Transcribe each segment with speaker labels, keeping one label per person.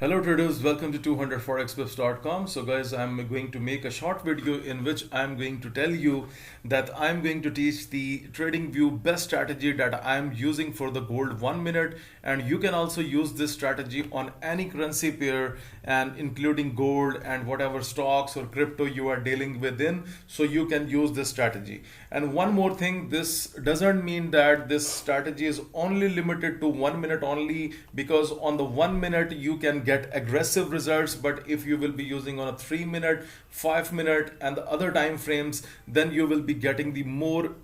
Speaker 1: Hello traders, welcome to 200forexpips.com. So guys, I'm going to make a short video in which I'm going to tell you that I'm going to teach the TradingView best strategy that I'm using for the gold 1 minute, and you can also use this strategy on any currency pair and including gold and whatever stocks or crypto you are dealing within, so you can use this strategy. And one more thing, this doesn't mean that this strategy is only limited to 1 minute only, because on the 1 minute you can get aggressive results, but if you will be using on a 3 minute, 5 minute and the other time frames, then you will be getting the more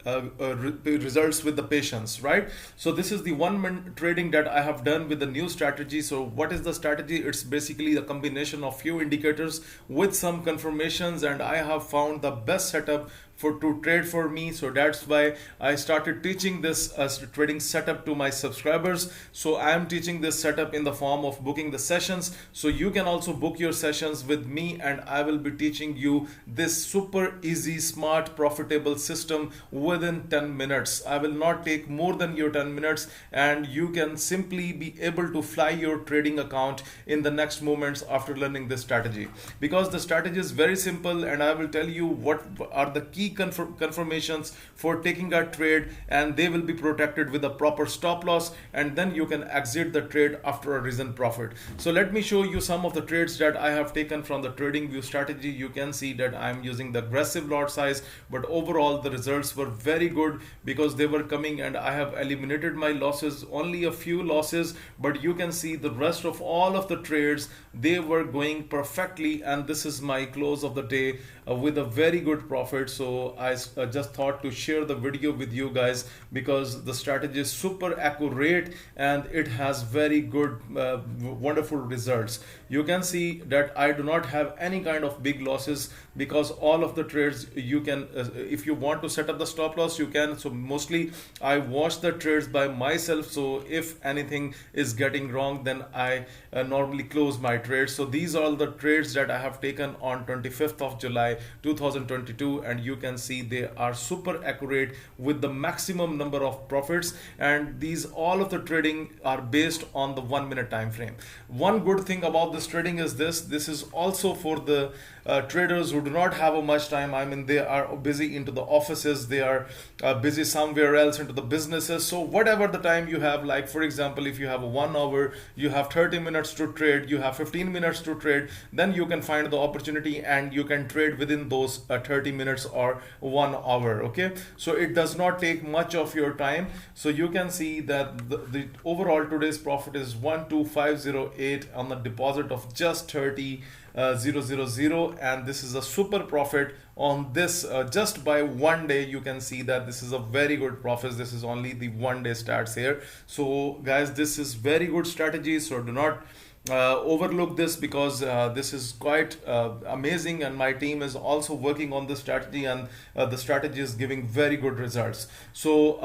Speaker 1: results with the patience, right? So this is the 1 minute trading that I have done with the new strategy. So what is the strategy? It's basically a combination of few indicators with some confirmations, and I have found the best setup to trade for me. So that's why I started teaching this trading setup to my subscribers. So I am teaching this setup in the form of booking the sessions, so you can also book your sessions with me, and I will be teaching you this super easy, smart, profitable system within 10 minutes. I will not take more than your 10 minutes, and you can simply be able to fly your trading account in the next moments after learning this strategy, because the strategy is very simple, and I will tell you what are the key confirmations for taking a trade, and they will be protected with a proper stop loss, and then you can exit the trade after a recent profit. So let me show you some of the trades that I have taken from the TradingView strategy. You can see that I'm using the aggressive lot size, but overall the results were very good because they were coming, and I have eliminated my losses, only a few losses, but you can see the rest of all of the trades, they were going perfectly, and this is my close of the day with a very good profit. So I just thought to share the video with you guys, because the strategy is super accurate and it has very good wonderful results. You can see that I do not have any kind of big losses, because all of the trades you can if you want to set up the stop loss, you can. So mostly I watch the trades by myself, so if anything is getting wrong, then I normally close my trades. So these are all the trades that I have taken on 25th of July 2022, and you can see they are super accurate with the maximum number of profits, and these all of the trading are based on the 1 minute time frame. One good thing about this trading is this is also for the traders who do not have a much time. I mean, they are busy into the offices, they are busy somewhere else into the businesses. So whatever the time you have, like for example, if you have a 1 hour, you have 30 minutes to trade, you have 15 minutes to trade, then you can find the opportunity and you can trade within those 30 minutes or 1 hour. Okay, so it does not take much of your time. So you can see that the overall today's profit is 12508 on the deposit of just 30,000, and this is a super profit on this just by 1 day. You can see that this is a very good profit. This is only the 1 day stats here. So guys, this is very good strategy, so do not overlook this, because this is quite amazing, and my team is also working on this strategy, and the strategy is giving very good results. So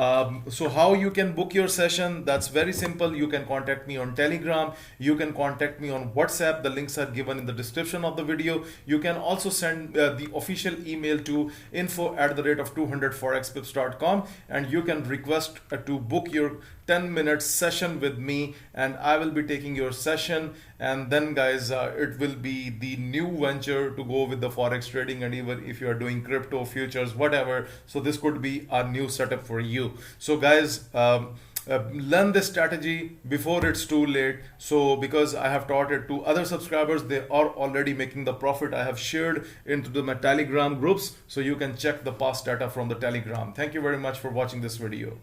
Speaker 1: how you can book your session? That's very simple. You can contact me on Telegram, you can contact me on WhatsApp. The links are given in the description of the video. You can also send the official email to info@200forexpips.com, and you can request to book your 10 minute session with me, and I will be taking your session. And then guys, it will be the new venture to go with the forex trading, and even if you are doing crypto futures, whatever, so this could be a new setup for you. So guys, learn this strategy before it's too late. So because I have taught it to other subscribers, they are already making the profit. I have shared into my Telegram groups, so you can check the past data from the Telegram. Thank you very much for watching this video.